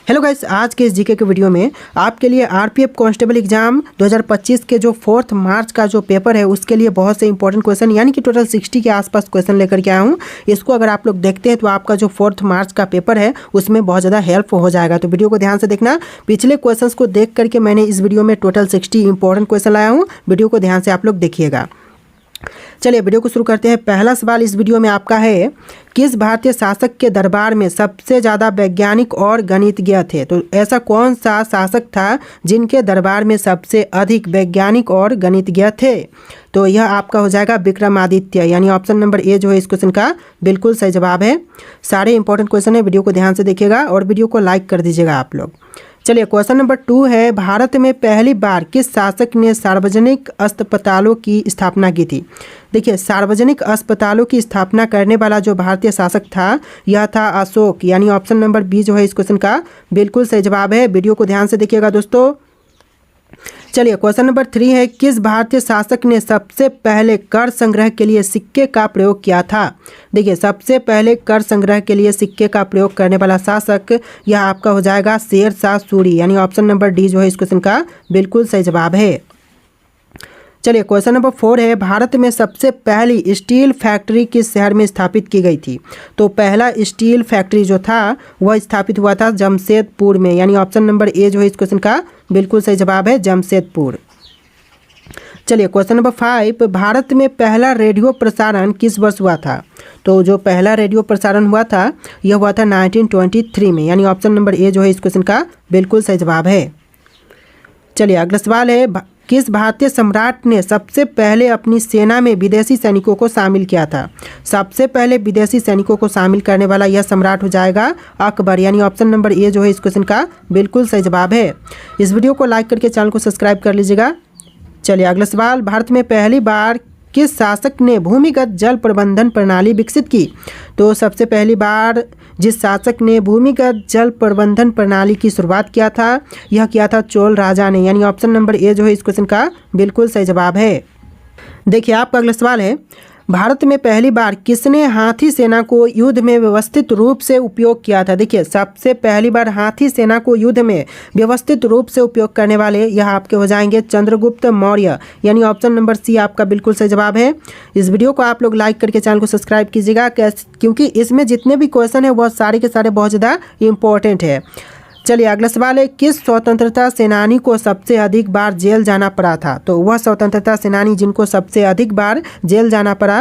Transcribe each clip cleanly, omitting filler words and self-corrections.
Hello guys, आज के इस जीके के वीडियो में आपके लिए आरपीएफ कांस्टेबल एग्जाम 2025 के जो 4 मार्च का जो पेपर है उसके लिए बहुत से इंपॉर्टेंट क्वेश्चन यानी कि टोटल 60 के आसपास क्वेश्चन लेकर के आया हूँ। इसको अगर आप लोग देखते हैं तो आपका जो 4 मार्च का पेपर है उसमें बहुत ज़्यादा हेल्प हो जाएगा। तो वीडियो को ध्यान से देखना। पिछले क्वेश्चन को देख करके मैंने इस वीडियो में टोटल 60 इंपॉर्टेंट क्वेश्चन लाया हूँ। वीडियो को ध्यान से आप लोग देखिएगा। चलिए वीडियो को शुरू करते हैं। पहला सवाल इस वीडियो में आपका है, किस भारतीय शासक के दरबार में सबसे ज़्यादा वैज्ञानिक और गणितज्ञ थे? तो ऐसा कौन सा शासक था जिनके दरबार में सबसे अधिक वैज्ञानिक और गणितज्ञ थे? तो यह आपका हो जाएगा विक्रमादित्य, यानी ऑप्शन नंबर ए जो है इस क्वेश्चन का बिल्कुल सही जवाब है। सारे इंपॉर्टेंट क्वेश्चन है, वीडियो को ध्यान से देखिएगा और वीडियो को लाइक कर दीजिएगा आप लोग। चलिए क्वेश्चन नंबर 2 है, भारत में पहली बार किस शासक ने सार्वजनिक अस्पतालों की स्थापना की थी? देखिए, सार्वजनिक अस्पतालों की स्थापना करने वाला जो भारतीय शासक था यह था अशोक, यानी ऑप्शन नंबर बी जो है इस क्वेश्चन का बिल्कुल सही जवाब है। वीडियो को ध्यान से देखिएगा दोस्तों। चलिए क्वेश्चन नंबर 3 है, किस भारतीय शासक ने सबसे पहले कर संग्रह के लिए सिक्के का प्रयोग किया था? देखिए, सबसे पहले कर संग्रह के लिए सिक्के का प्रयोग करने वाला शासक यह आपका हो जाएगा शेरशाह सूरी, यानी ऑप्शन नंबर डी जो है इस क्वेश्चन का बिल्कुल सही जवाब है। चलिए क्वेश्चन नंबर 4 है, भारत में सबसे पहली स्टील फैक्ट्री किस शहर में स्थापित की गई थी? तो पहला स्टील फैक्ट्री जो था वह स्थापित हुआ था जमशेदपुर में, यानी ऑप्शन नंबर ए जो है इस क्वेश्चन का बिल्कुल सही जवाब है, जमशेदपुर। चलिए क्वेश्चन नंबर 5, भारत में पहला रेडियो प्रसारण किस वर्ष हुआ था? तो जो पहला रेडियो प्रसारण हुआ था यह हुआ था 1923 में, यानी ऑप्शन नंबर ए जो है इस क्वेश्चन का बिल्कुल सही जवाब है। चलिए अगला सवाल है, किस भारतीय सम्राट ने सबसे पहले अपनी सेना में विदेशी सैनिकों को शामिल किया था? सबसे पहले विदेशी सैनिकों को शामिल करने वाला यह सम्राट हो जाएगा अकबर, यानी ऑप्शन नंबर ए जो है इस क्वेश्चन का बिल्कुल सही जवाब है। इस वीडियो को लाइक करके चैनल को सब्सक्राइब कर लीजिएगा। चलिए अगला सवाल, भारत में पहली बार किस शासक ने भूमिगत जल प्रबंधन प्रणाली विकसित की? तो सबसे पहली बार जिस शासक ने भूमिगत जल प्रबंधन प्रणाली की शुरुआत किया था यह किया था चोल राजा ने, यानी ऑप्शन नंबर ए जो है इस क्वेश्चन का बिल्कुल सही जवाब है। देखिए आपका अगला सवाल है, भारत में पहली बार किसने हाथी सेना को युद्ध में व्यवस्थित रूप से उपयोग किया था? देखिए, सबसे पहली बार हाथी सेना को युद्ध में व्यवस्थित रूप से उपयोग करने वाले यह आपके हो जाएंगे चंद्रगुप्त मौर्य, यानी ऑप्शन नंबर सी आपका बिल्कुल सही जवाब है। इस वीडियो को आप लोग लाइक करके चैनल को सब्सक्राइब कीजिएगा, क्योंकि इसमें जितने भी क्वेश्चन है वह सारे के सारे बहुत ज़्यादा इंपॉर्टेंट है। चलिए अगला सवाल है, किस स्वतंत्रता सेनानी को सबसे अधिक बार जेल जाना पड़ा था? तो वह स्वतंत्रता सेनानी जिनको सबसे अधिक बार जेल जाना पड़ा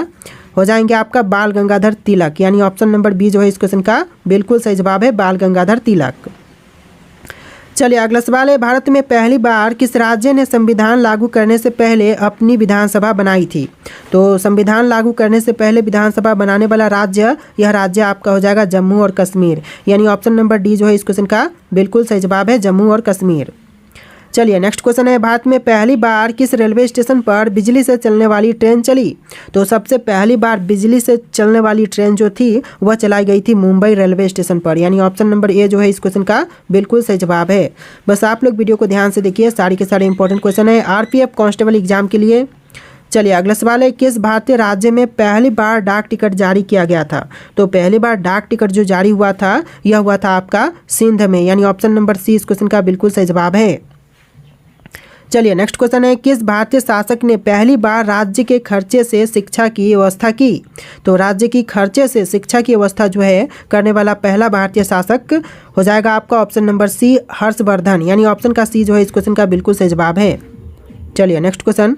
हो जाएंगे आपका बाल गंगाधर तिलक, यानी ऑप्शन नंबर बी जो है इस क्वेश्चन का बिल्कुल सही जवाब है, बाल गंगाधर तिलक। चलिए अगला सवाल है, भारत में पहली बार किस राज्य ने संविधान लागू करने से पहले अपनी विधानसभा बनाई थी? तो संविधान लागू करने से पहले विधानसभा बनाने वाला राज्य यह राज्य आपका हो जाएगा जम्मू और कश्मीर, यानी ऑप्शन नंबर डी जो है इस क्वेश्चन का बिल्कुल सही जवाब है, जम्मू और कश्मीर। चलिए नेक्स्ट क्वेश्चन है, भारत में पहली बार किस रेलवे स्टेशन पर बिजली से चलने वाली ट्रेन चली? तो सबसे पहली बार बिजली से चलने वाली ट्रेन जो थी वह चलाई गई थी मुंबई रेलवे स्टेशन पर, यानी ऑप्शन नंबर ए जो है इस क्वेश्चन का बिल्कुल सही जवाब है। बस आप लोग वीडियो को ध्यान से देखिए, सारे के सारे इंपॉर्टेंट क्वेश्चन है आरपीएफ कांस्टेबल एग्जाम के लिए। चलिए अगला सवाल है, किस भारतीय राज्य में पहली बार डाक टिकट जारी किया गया था? तो पहली बार डाक टिकट जो जारी हुआ था यह हुआ था आपका सिंध में, यानी ऑप्शन नंबर सी इस क्वेश्चन का बिल्कुल सही जवाब है। चलिए नेक्स्ट क्वेश्चन है, किस भारतीय शासक ने पहली बार राज्य के खर्चे से शिक्षा की व्यवस्था की? तो राज्य की खर्चे से शिक्षा की व्यवस्था जो है करने वाला पहला भारतीय शासक हो जाएगा आपका ऑप्शन नंबर सी हर्षवर्धन, यानी ऑप्शन का सी जो है इस क्वेश्चन का बिल्कुल सही जवाब है। चलिए नेक्स्ट क्वेश्चन,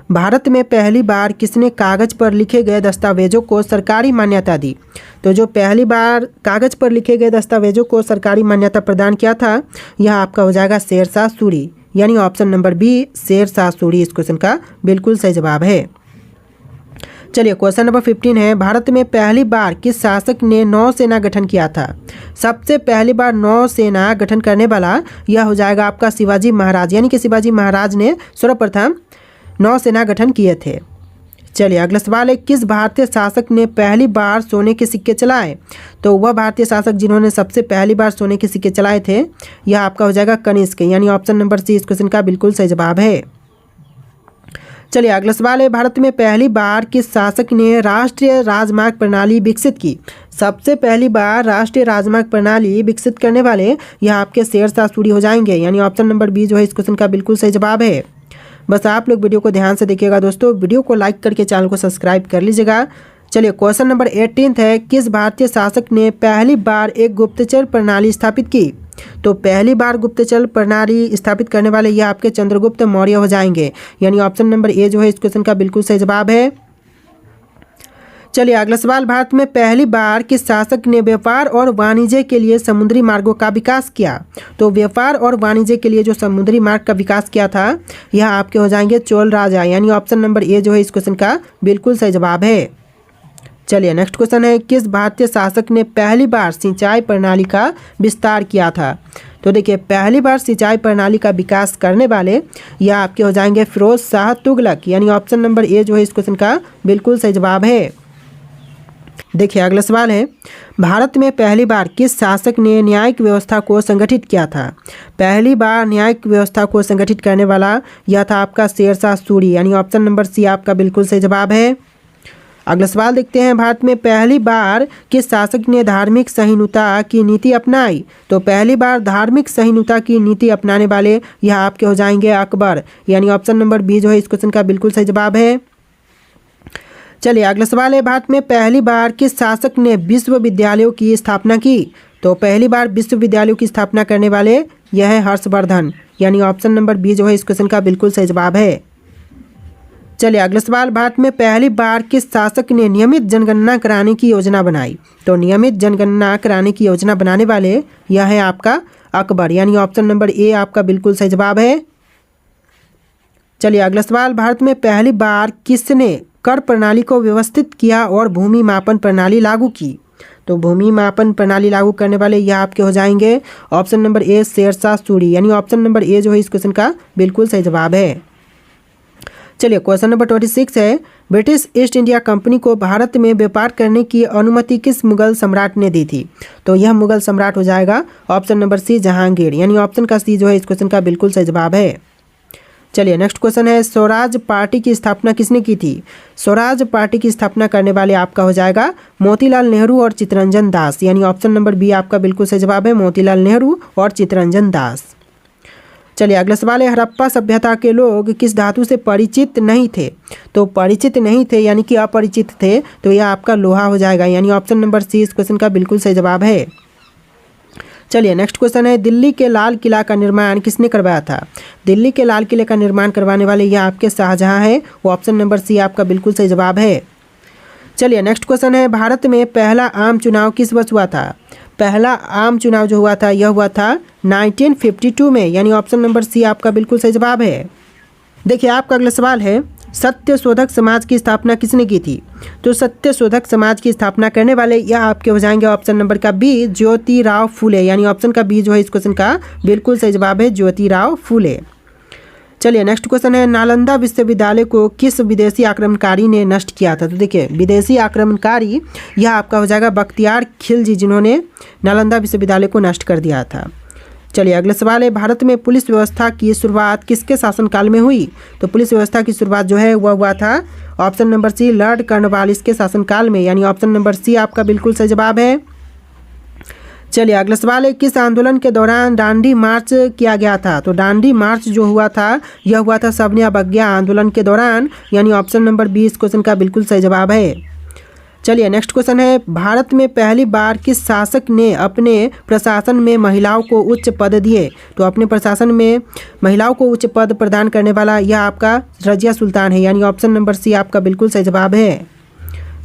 भारत में पहली बार किसने कागज पर लिखे गए दस्तावेजों को सरकारी मान्यता दी? तो जो पहली बार कागज पर लिखे गए दस्तावेजों को सरकारी मान्यता प्रदान किया था यह आपका हो जाएगा शेरशाह सूरी, यानी option number b Sher Shah Suri इस क्वेश्चन का बिल्कुल सही जवाब है। चलिए क्वेश्चन नंबर 15 है, भारत में पहली बार किस शासक ने नौसेना गठन किया था? सबसे पहली बार नौसेना गठन करने वाला यह हो जाएगा आपका शिवाजी महाराज, यानी कि शिवाजी महाराज ने सर्वप्रथम नौसेना गठन किए थे। चलिए अगला सवाल है, किस भारतीय शासक ने पहली बार सोने के सिक्के चलाए? तो वह भारतीय शासक जिन्होंने सबसे पहली बार सोने के सिक्के चलाए थे यह आपका हो जाएगा कनिष्क, यानी ऑप्शन नंबर सी इस क्वेश्चन का बिल्कुल सही जवाब है। चलिए अगला सवाल है, भारत में पहली बार किस शासक ने राष्ट्रीय राजमार्ग प्रणाली विकसित की? सबसे पहली बार राष्ट्रीय राजमार्ग प्रणाली विकसित करने वाले यह आपके शेरशाह सूरी हो जाएंगे, यानी ऑप्शन नंबर बी जो है इस क्वेश्चन का बिल्कुल सही जवाब है। बस आप लोग वीडियो को ध्यान से देखिएगा दोस्तों, वीडियो को लाइक करके चैनल को सब्सक्राइब कर लीजिएगा। चलिए क्वेश्चन नंबर 18 है, किस भारतीय शासक ने पहली बार एक गुप्तचर प्रणाली स्थापित की? तो पहली बार गुप्तचर प्रणाली स्थापित करने वाले ये आपके चंद्रगुप्त मौर्य हो जाएंगे, यानी ऑप्शन नंबर ए जो है इस क्वेश्चन का बिल्कुल सही जवाब है। चलिए अगला सवाल, भारत में पहली बार किस शासक ने व्यापार और वाणिज्य के लिए समुद्री मार्गों का विकास किया? तो व्यापार और वाणिज्य के लिए जो समुद्री मार्ग का विकास किया था यह आपके हो जाएंगे चोल राजा, यानी ऑप्शन नंबर ए जो है इस क्वेश्चन का बिल्कुल सही जवाब है। चलिए नेक्स्ट क्वेश्चन है, किस भारतीय शासक ने पहली बार सिंचाई प्रणाली का विस्तार किया था? तो देखिए पहली बार सिंचाई प्रणाली का विकास करने वाले यह आपके हो जाएंगे फिरोज शाह तुगलक, यानी ऑप्शन नंबर ए जो है इस क्वेश्चन का बिल्कुल सही जवाब है। देखिए अगला सवाल है, भारत में पहली बार किस शासक ने न्यायिक व्यवस्था को संगठित किया था? पहली बार न्यायिक व्यवस्था को संगठित करने वाला यह था आपका शेरशाह सूरी, यानी ऑप्शन नंबर सी आपका बिल्कुल सही जवाब है। अगला सवाल देखते हैं, भारत में पहली बार किस शासक ने धार्मिक सहिष्णुता की नीति अपनाई? तो पहली बार धार्मिक सहिष्णुता की नीति अपनाने वाले यह आपके हो जाएंगे अकबर, यानी ऑप्शन नंबर बी जो है इस क्वेश्चन का बिल्कुल सही जवाब है। चलिए अगला सवाल है, भारत में पहली बार किस शासक ने विश्वविद्यालयों की स्थापना की? तो पहली बार विश्वविद्यालयों की स्थापना करने वाले यह है हर्षवर्धन, यानी ऑप्शन नंबर बी जो है इस क्वेश्चन का बिल्कुल सही जवाब है। चलिए अगला सवाल, भारत में पहली बार किस शासक ने नियमित जनगणना कराने की योजना बनाई? तो नियमित जनगणना कराने की योजना बनाने वाले यह है आपका अकबर, यानी ऑप्शन नंबर ए आपका बिल्कुल सही जवाब है। चलिए अगला सवाल, भारत में पहली बार किसने कर प्रणाली को व्यवस्थित किया और भूमि मापन प्रणाली लागू की? तो भूमि मापन प्रणाली लागू करने वाले यह आपके हो जाएंगे option number a Sher Shah Suri, यानी ऑप्शन नंबर ए जो है इस क्वेश्चन का बिल्कुल सही जवाब है। चलिए क्वेश्चन नंबर 26 है, ब्रिटिश ईस्ट इंडिया कंपनी को भारत में व्यापार करने की अनुमति किस मुगल सम्राट ने दी थी? तो यह मुगल सम्राट हो जाएगा ऑप्शन नंबर सी जहांगीर, यानी ऑप्शन का सी जो है इस क्वेश्चन का बिल्कुल सही जवाब है। चलिए नेक्स्ट क्वेश्चन है, स्वराज पार्टी की स्थापना किसने की थी? स्वराज पार्टी की स्थापना करने वाले आपका हो जाएगा मोतीलाल नेहरू और चित्तरंजन दास, यानी ऑप्शन नंबर बी आपका बिल्कुल सही जवाब है, मोतीलाल नेहरू और चित्तरंजन दास। चलिए अगला सवाल है, हड़प्पा सभ्यता के लोग किस धातु से परिचित नहीं थे? तो परिचित नहीं थे यानी कि अपरिचित थे, तो यह आपका लोहा हो जाएगा, यानी ऑप्शन नंबर सी इस क्वेश्चन का बिल्कुल सही जवाब है। चलिए नेक्स्ट क्वेश्चन है, दिल्ली के लाल किला का निर्माण किसने करवाया था? दिल्ली के लाल किले का निर्माण करवाने वाले यह आपके शाहजहां है, वो ऑप्शन नंबर सी आपका बिल्कुल सही जवाब है। चलिए नेक्स्ट क्वेश्चन है, भारत में पहला आम चुनाव किस वर्ष हुआ था? पहला आम चुनाव जो हुआ था यह हुआ था 1952 में, यानी ऑप्शन नंबर सी आपका बिल्कुल सही जवाब है। देखिए आपका अगला सवाल है, सत्यशोधक समाज की स्थापना किसने की थी? तो सत्यशोधक समाज की स्थापना करने वाले यह आपके हो जाएंगे ऑप्शन नंबर का बी ज्योतिराव फूले, यानी ऑप्शन का बी जो है इस क्वेश्चन का बिल्कुल सही जवाब है, ज्योतिराव फूले। चलिए नेक्स्ट क्वेश्चन है, नालंदा विश्वविद्यालय को किस विदेशी आक्रमणकारी ने नष्ट किया था? तो देखिए विदेशी आक्रमणकारी यह आपका हो जाएगा बख्तियार खिलजी, जिन्होंने नालंदा विश्वविद्यालय को नष्ट कर दिया था। चलिए अगला सवाल है, भारत में पुलिस व्यवस्था की शुरुआत किसके शासनकाल में हुई? तो पुलिस व्यवस्था की शुरुआत जो है वह हुआ था option number c Lord Cornwallis के शासनकाल में, यानी ऑप्शन नंबर सी आपका बिल्कुल सही जवाब है। चलिए अगला सवाल है, किस आंदोलन के दौरान दांडी मार्च किया गया था? तो दांडी मार्च जो हुआ था यह हुआ था सबने अवज्ञा आंदोलन के दौरान, यानी ऑप्शन नंबर बी इस क्वेश्चन का बिल्कुल सही जवाब है। चलिए नेक्स्ट क्वेश्चन है, भारत में पहली बार किस शासक ने अपने प्रशासन में महिलाओं को उच्च पद दिए? तो अपने प्रशासन में महिलाओं को उच्च पद प्रदान करने वाला यह आपका रजिया सुल्तान है, यानी ऑप्शन नंबर सी आपका बिल्कुल सही जवाब है।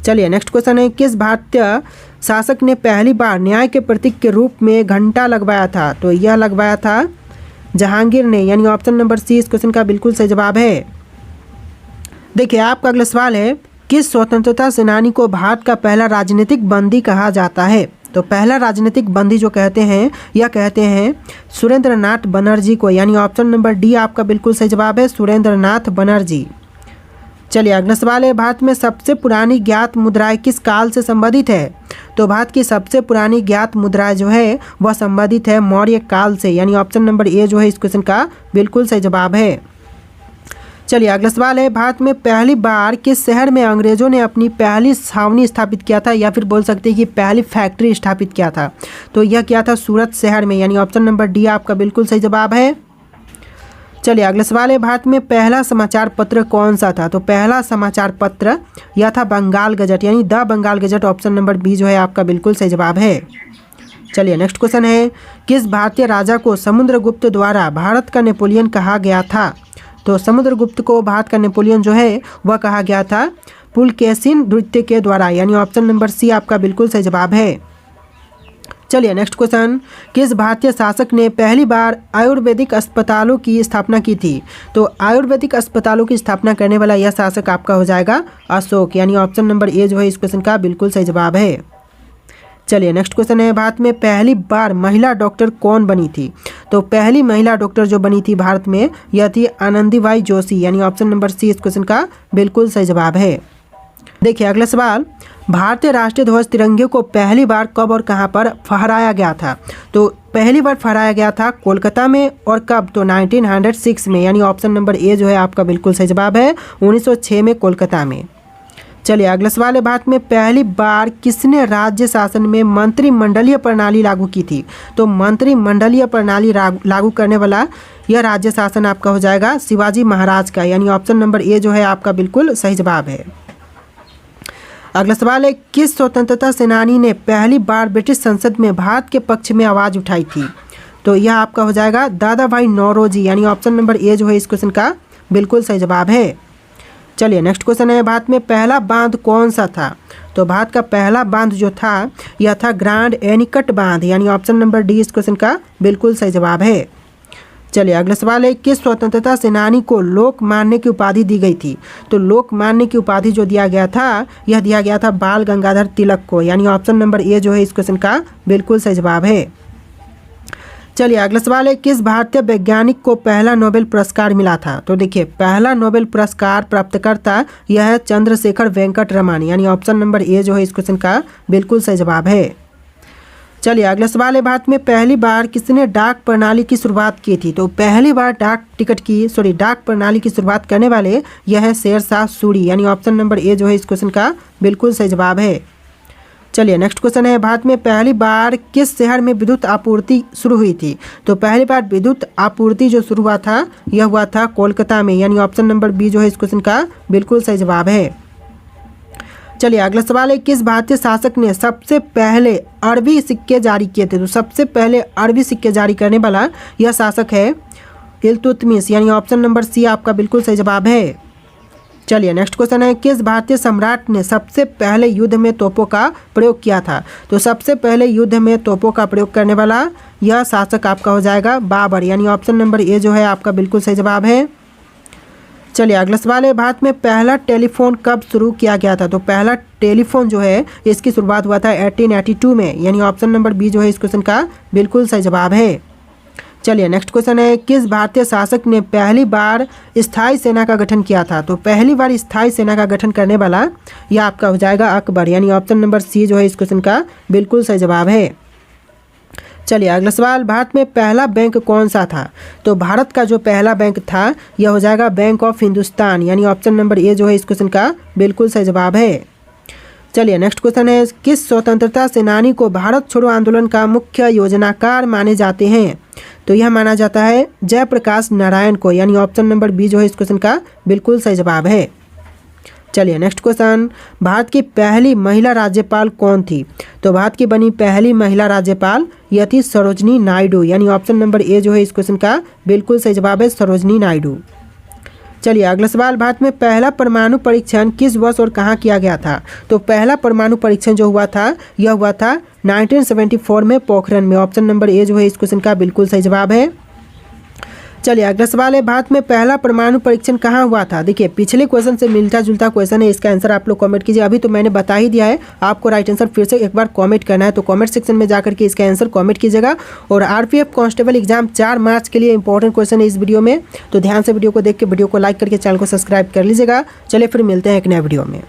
चलिए नेक्स्ट क्वेश्चन है, किस भारतीय शासक ने पहली बार न्याय के प्रतीक के रूप में घंटा लगवाया था? तो यह लगवाया था जहांगीर ने, यानी ऑप्शन नंबर सी इस क्वेश्चन का बिल्कुल सही जवाब है। देखिए आपका अगला सवाल है, किस स्वतंत्रता सेनानी को भारत का पहला राजनीतिक बंदी कहा जाता है? तो पहला राजनीतिक बंदी जो कहते हैं यह कहते हैं सुरेंद्र नाथ बनर्जी को, यानी ऑप्शन नंबर डी आपका बिल्कुल सही जवाब है, सुरेंद्र नाथ बनर्जी। चलिए अगला सवाल है, भारत में सबसे पुरानी ज्ञात मुद्राएं किस काल से संबंधित है? तो भारत की सबसे पुरानी ज्ञात मुद्राएं जो है वह संबंधित है मौर्य काल से, यानी ऑप्शन नंबर ए जो है इस क्वेश्चन का बिल्कुल सही जवाब है। चलिए अगला सवाल है, भारत में पहली बार किस शहर में अंग्रेजों ने अपनी पहली छावनी स्थापित किया था, या फिर बोल सकते हैं कि पहली फैक्ट्री स्थापित किया था। तो यह क्या था, सूरत शहर में, यानी ऑप्शन नंबर डी आपका बिल्कुल सही जवाब है। चलिए अगला सवाल है, भारत में पहला समाचार पत्र कौन सा था। तो पहला समाचार पत्र यह था बंगाल गजट, यानी the Bengal Gazette, option number b जो है आपका बिल्कुल सही जवाब है। चलिए नेक्स्ट क्वेश्चन है, किस भारतीय राजा को समुद्रगुप्त द्वारा भारत का नेपोलियन कहा गया था। तो समुद्रगुप्त को भारत का नेपोलियन जो है वह कहा गया था पुलकेशिन नृत्य के द्वारा, यानी ऑप्शन नंबर सी आपका बिल्कुल सही जवाब है। चलिए नेक्स्ट क्वेश्चन, किस भारतीय शासक ने पहली बार आयुर्वेदिक अस्पतालों की स्थापना की थी। तो आयुर्वेदिक अस्पतालों की स्थापना करने वाला यह शासक आपका हो जाएगा अशोक, यानी ऑप्शन नंबर ए जो है इस क्वेश्चन का बिल्कुल सही जवाब है। चलिए नेक्स्ट क्वेश्चन है, भारत में पहली बार महिला डॉक्टर कौन बनी थी। तो पहली महिला डॉक्टर जो बनी थी भारत में यह थी आनंदीबाई जोशी, यानी ऑप्शन नंबर सी इस क्वेश्चन का बिल्कुल सही जवाब है। देखिए अगला सवाल, भारतीय राष्ट्रीय ध्वज तिरंगे को पहली बार कब और कहां पर फहराया गया था। तो पहली बार फहराया गया था कोलकाता में, और कब, तो 1906 में, यानी ऑप्शन नंबर ए जो है आपका बिल्कुल सही जवाब है, 1906 में कोलकाता में। चलिए अगला सवाल है, भारत में पहली बार किसने राज्य शासन में मंत्रिमंडलीय प्रणाली लागू की थी। तो मंत्रिमंडलीय प्रणाली लागू करने वाला यह राज्य शासन आपका हो जाएगा शिवाजी महाराज का, यानी ऑप्शन नंबर ए जो है आपका बिल्कुल सही जवाब है। अगला सवाल है, किस स्वतंत्रता सेनानी ने पहली बार ब्रिटिश संसद में भारत के पक्ष में आवाज़ उठाई थी। तो यह आपका हो जाएगा दादा भाई नौरोजी, यानी ऑप्शन नंबर ए जो है इस क्वेश्चन का बिल्कुल सही जवाब है। चलिए नेक्स्ट क्वेश्चन है, भारत में पहला बांध कौन सा था। तो भारत का पहला बांध जो था यह था ग्रांड एनिकट बांध, यानी ऑप्शन नंबर डी इस क्वेश्चन का बिल्कुल सही जवाब है। चलिए अगला सवाल है, किस स्वतंत्रता सेनानी को लोकमान्य की उपाधि दी गई थी। तो लोकमान्य की उपाधि जो दिया गया था यह दिया गया था बाल गंगाधर तिलक को, यानी ऑप्शन नंबर ए जो है इस क्वेश्चन का बिल्कुल सही जवाब है। चलिए अगला सवाल है, किस भारतीय वैज्ञानिक को पहला नोबेल पुरस्कार मिला था। तो देखिए पहला नोबेल पुरस्कार प्राप्तकर्ता यह है चंद्रशेखर वेंकट रमन, यानी ऑप्शन नंबर ए जो है इस क्वेश्चन का बिल्कुल सही जवाब है। चलिए अगला सवाल है, भारत में पहली बार किसने डाक प्रणाली की शुरुआत की थी। तो पहली बार डाक प्रणाली की शुरुआत करने वाले यह है शेरशाह सूरी, यानी ऑप्शन नंबर ए जो है इस क्वेश्चन का बिल्कुल सही जवाब है। चलिए नेक्स्ट क्वेश्चन है, भारत में पहली बार किस शहर में विद्युत आपूर्ति शुरू हुई थी। तो पहली बार विद्युत आपूर्ति जो शुरू हुआ था यह हुआ था कोलकाता में, यानी ऑप्शन नंबर बी जो है इस क्वेश्चन का बिल्कुल सही जवाब है। चलिए अगला सवाल है, किस भारतीय शासक ने सबसे पहले अरबी सिक्के जारी किए थे। तो सबसे पहले अरबी सिक्के जारी करने वाला यह शासक है इल्तुतमिश, यानी ऑप्शन नंबर सी आपका बिल्कुल सही जवाब है। चलिए नेक्स्ट क्वेश्चन है, किस भारतीय सम्राट ने सबसे पहले युद्ध में तोपों का प्रयोग किया था। तो सबसे पहले युद्ध में तोपों का प्रयोग करने वाला यह शासक आपका हो जाएगा बाबर, यानी ऑप्शन नंबर ए जो है आपका बिल्कुल सही जवाब है। चलिए अगला सवाल है, भारत में पहला टेलीफोन कब शुरू किया गया था। तो पहला टेलीफोन जो है इसकी शुरुआत हुआ था 1882 में, यानी ऑप्शन नंबर बी जो है इस क्वेश्चन का बिल्कुल सही जवाब है। चलिए नेक्स्ट क्वेश्चन है, किस भारतीय शासक ने पहली बार स्थायी सेना का गठन किया था। तो पहली बार स्थायी सेना का गठन करने वाला यह आपका हो जाएगा अकबर, यानी ऑप्शन नंबर सी जो है इस क्वेश्चन का बिल्कुल सही जवाब है। चलिए अगला सवाल, भारत में पहला बैंक कौन सा था। तो भारत का जो पहला बैंक था यह हो जाएगा बैंक ऑफ हिंदुस्तान, यानी ऑप्शन नंबर ए जो है इस क्वेश्चन का बिल्कुल सही जवाब है। चलिए नेक्स्ट क्वेश्चन है, किस स्वतंत्रता सेनानी को भारत छोड़ो आंदोलन का मुख्य योजनाकार माने जाते हैं। तो यह माना जाता है जयप्रकाश नारायण को, यानी ऑप्शन नंबर बी जो है इस क्वेश्चन का बिल्कुल सही जवाब है। चलिए नेक्स्ट क्वेश्चन, भारत की पहली महिला राज्यपाल कौन थी। तो भारत की बनी पहली महिला राज्यपाल यह थी सरोजनी नायडू, यानी ऑप्शन नंबर ए जो है इस क्वेश्चन का बिल्कुल सही जवाब है सरोजनी नायडू। चलिए अगला सवाल, भारत में पहला परमाणु परीक्षण किस वर्ष और कहाँ किया गया था। तो पहला परमाणु परीक्षण जो हुआ था यह हुआ था 1974 में पोखरण में, ऑप्शन नंबर ए जो है इस क्वेश्चन का बिल्कुल सही जवाब है। चलिए अगला सवाल है, भारत में पहला परमाणु परीक्षण कहाँ हुआ था। देखिए पिछले क्वेश्चन से मिलता जुलता क्वेश्चन है, इसका आंसर आप लोग कमेंट कीजिए। अभी तो मैंने बता ही दिया है, आपको राइट आंसर फिर से एक बार कमेंट करना है, तो कमेंट सेक्शन में जाकर के इसका आंसर कमेंट कीजिएगा। और आरपीएफ कांस्टेबल एग्जाम 4 मार्च के लिए इंपॉर्टेंट क्वेश्चन है इस वीडियो में, तो ध्यान से वीडियो को देख के वीडियो को लाइक करके चैनल को सब्सक्राइब कर लीजिएगा। चलिए फिर मिलते हैं एक नए वीडियो में।